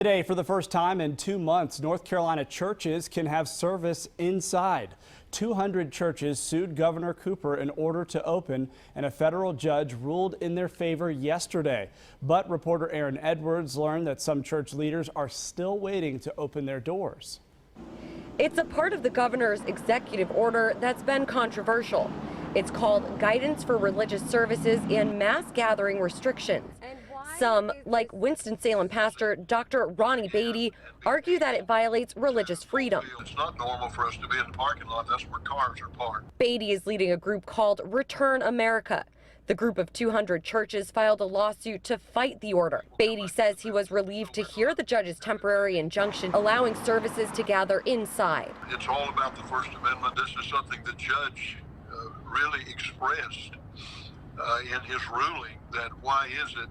Today, for the first time in 2 months, North Carolina churches can have service inside. 200 churches sued Governor Cooper in order to open, and a federal judge ruled in their favor yesterday. But reporter Aaron Edwards learned that some church leaders are still waiting to open their doors. It's a part of the governor's executive order that's been controversial. It's called Guidance for Religious Services and Mass Gathering Restrictions. Some, like Winston-Salem pastor Dr. Ronnie Beatty, argue that it violates religious freedom. It's not normal for us to be in the parking lot. That's where cars are parked. Beatty is leading a group called Return America. The group of 200 churches filed a lawsuit to fight the order. Beatty says he was relieved to hear the judge's temporary injunction allowing services to gather inside. It's all about the First Amendment. This is something the judge really expressed in his ruling, that why is it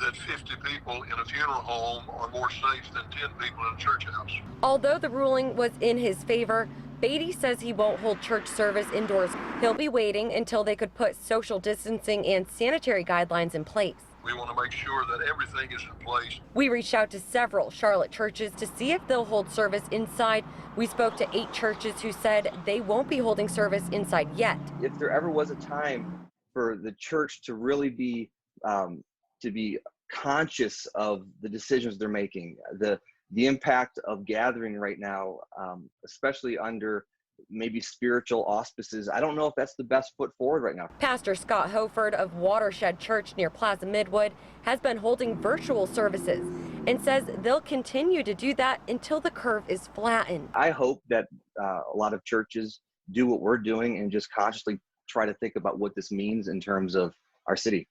that 50 people in a funeral home are more safe than 10 people in a church house. Although the ruling was in his favor, Beatty says he won't hold church service indoors. He'll be waiting until they could put social distancing and sanitary guidelines in place. We want to make sure that everything is in place. We reached out to several Charlotte churches to see if they'll hold service inside. We spoke to 8 churches who said they won't be holding service inside yet. If there ever was a time for the church to really be conscious of the decisions they're making, the impact of gathering right now, especially under maybe spiritual auspices, I don't know if that's the best foot forward right now. Pastor Scott Hoford of Watershed Church near Plaza Midwood has been holding virtual services and says they'll continue to do that until the curve is flattened. I hope that a lot of churches do what we're doing and just consciously try to think about what this means in terms of our city.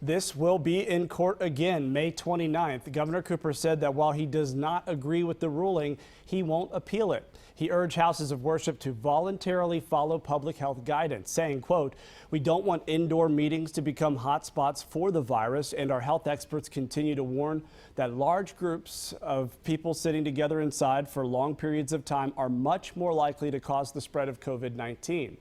This will be in court again May 29th. Governor Cooper said that while he does not agree with the ruling, he won't appeal it. He urged houses of worship to voluntarily follow public health guidance, saying, quote, "We don't want indoor meetings to become hotspots for the virus, and our health experts continue to warn that large groups of people sitting together inside for long periods of time are much more likely to cause the spread of COVID-19.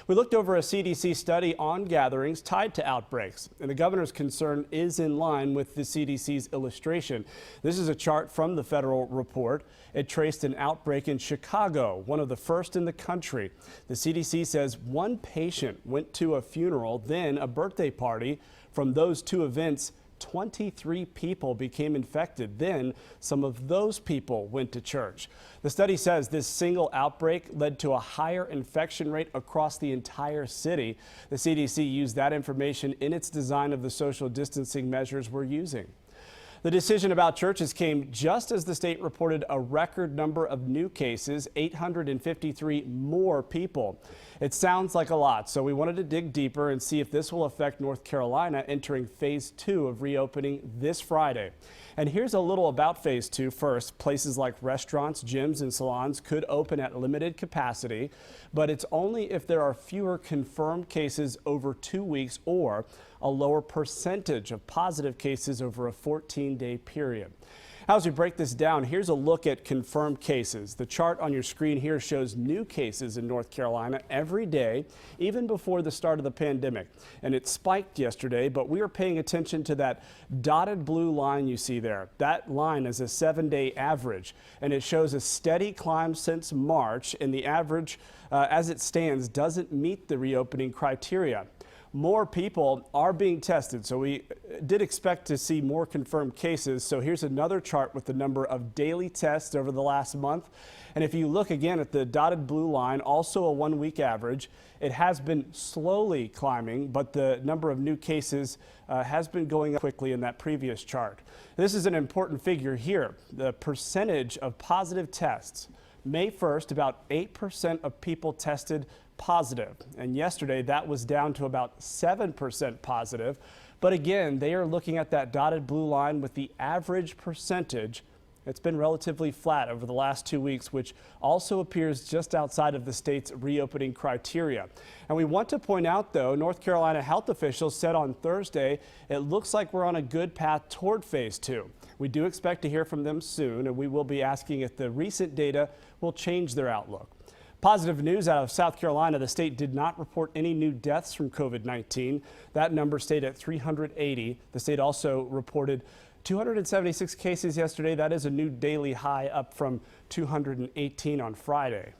We looked over a CDC study on gatherings tied to outbreaks, and the governor's concern is in line with the CDC's illustration. This is a chart from the federal report. It traced an outbreak in Chicago, one of the first in the country. The CDC says one patient went to a funeral, then a birthday party. From those 2 events, 23 people became infected. Then some of those people went to church. The study says this single outbreak led to a higher infection rate across the entire city. The CDC used that information in its design of the social distancing measures we're using. The decision about churches came just as the state reported a record number of new cases, 853 more people. It sounds like a lot, so we wanted to dig deeper and see if this will affect North Carolina entering phase 2 of reopening this Friday. And here's a little about phase 2 first. Places like restaurants, gyms, and salons could open at limited capacity, but it's only if there are fewer confirmed cases over 2 weeks or a lower percentage of positive cases over a 14-day period. As we break this down, here's a look at confirmed cases. The chart on your screen here shows new cases in North Carolina every day, even before the start of the pandemic. And it spiked yesterday, but we are paying attention to that dotted blue line you see there. That line is a 7-day average, and it shows a steady climb since March, and the average, as it stands, doesn't meet the reopening criteria. More people are being tested, so we did expect to see more confirmed cases. So here's another chart with the number of daily tests over the last month. And if you look again at the dotted blue line, also a 1-week average, it has been slowly climbing, but the number of new cases has been going up quickly in that previous chart. This is an important figure here, the percentage of positive tests. May 1st, about 8% of people tested positive, and yesterday that was down to about 7% positive. But again, they are looking at that dotted blue line with the average percentage. It's been relatively flat over the last 2 weeks, which also appears just outside of the state's reopening criteria. And we want to point out, though, North Carolina health officials said on Thursday it looks like we're on a good path toward phase 2. We do expect to hear from them soon, and we will be asking if the recent data will change their outlook. Positive news out of South Carolina. The state did not report any new deaths from COVID-19. That number stayed at 380. The state also reported 276 cases yesterday. That is a new daily high, up from 218 on Friday.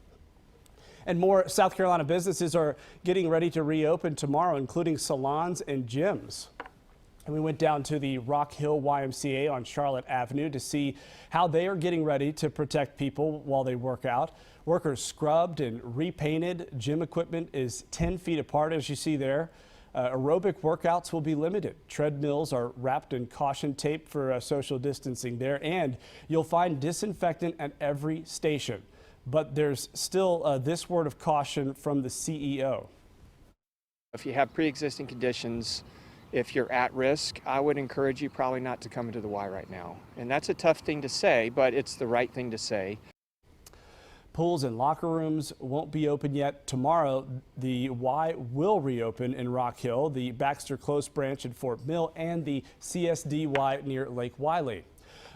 And more South Carolina businesses are getting ready to reopen tomorrow, including salons and gyms. And we went down to the Rock Hill YMCA on Charlotte Avenue to see how they are getting ready to protect people while they work out. Workers scrubbed and repainted. Gym equipment is 10 feet apart, as you see there. Aerobic workouts will be limited. Treadmills are wrapped in caution tape for social distancing there, and you'll find disinfectant at every station. But there's still this word of caution from the CEO. If you have pre-existing conditions, if you're at risk, I would encourage you probably not to come into the Y right now. And that's a tough thing to say, but it's the right thing to say. Pools and locker rooms won't be open yet. Tomorrow, the Y will reopen in Rock Hill, the Baxter Close branch in Fort Mill, and the CSDY near Lake Wiley.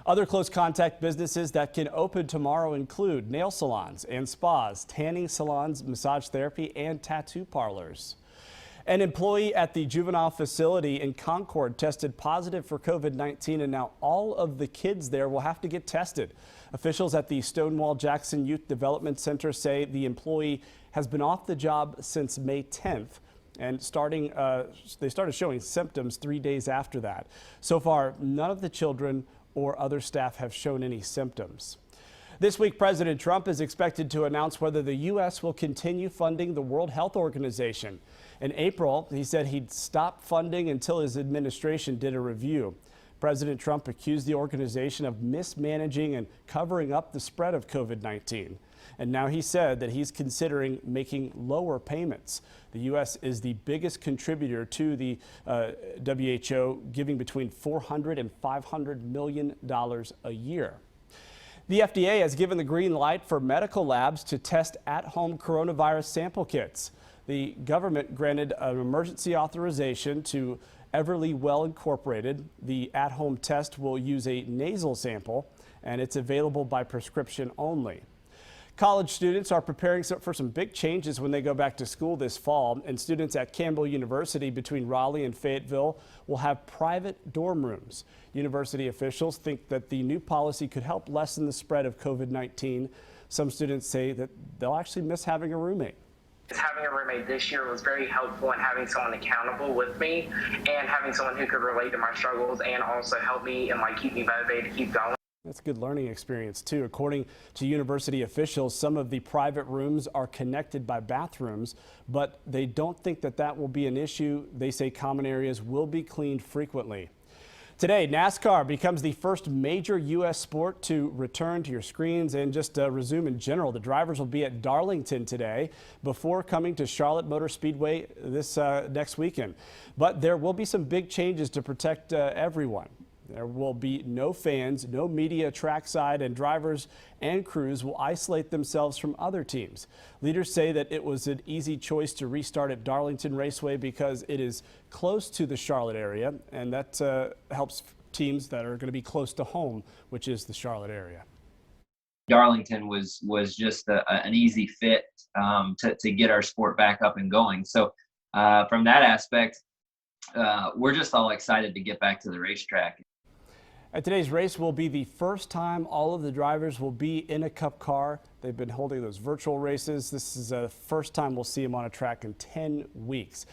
Other close contact businesses that can open tomorrow include nail salons and spas, tanning salons, massage therapy, and tattoo parlors. An employee at the juvenile facility in Concord tested positive for COVID-19, and now all of the kids there will have to get tested. Officials at the Stonewall Jackson Youth Development Center say the employee has been off the job since May 10th. And they started showing symptoms 3 days after that. So far, none of the children or other staff have shown any symptoms. This week, President Trump is expected to announce whether the U.S. will continue funding the World Health Organization. In April, he said he'd stop funding until his administration did a review. President Trump accused the organization of mismanaging and covering up the spread of COVID-19. And now he said that he's considering making lower payments. The U.S. is the biggest contributor to the WHO, giving between $400 and $500 million a year. The FDA has given the green light for medical labs to test at-home coronavirus sample kits. The government granted an emergency authorization to Everly Well Incorporated. The at-home test will use a nasal sample, and it's available by prescription only. College students are preparing for some big changes when they go back to school this fall, and students at Campbell University between Raleigh and Fayetteville will have private dorm rooms. University officials think that the new policy could help lessen the spread of COVID-19. Some students say that they'll actually miss having a roommate. Having a roommate this year was very helpful in having someone accountable with me and having someone who could relate to my struggles and also help me and keep me motivated to keep going. That's a good learning experience, too. According to university officials, some of the private rooms are connected by bathrooms, but they don't think that that will be an issue. They say common areas will be cleaned frequently. Today, NASCAR becomes the first major U.S. sport to return to your screens and just resume in general. The drivers will be at Darlington today before coming to Charlotte Motor Speedway this next weekend. But there will be some big changes to protect everyone. There will be no fans, no media trackside, and drivers and crews will isolate themselves from other teams. Leaders say that it was an easy choice to restart at Darlington Raceway because it is close to the Charlotte area, and that helps teams that are going to be close to home, which is the Charlotte area. Darlington was just an easy fit to get our sport back up and going. So from that aspect, we're just all excited to get back to the racetrack. And today's race will be the first time all of the drivers will be in a Cup car. They've been holding those virtual races. This is the first time we'll see them on a track in 10 weeks.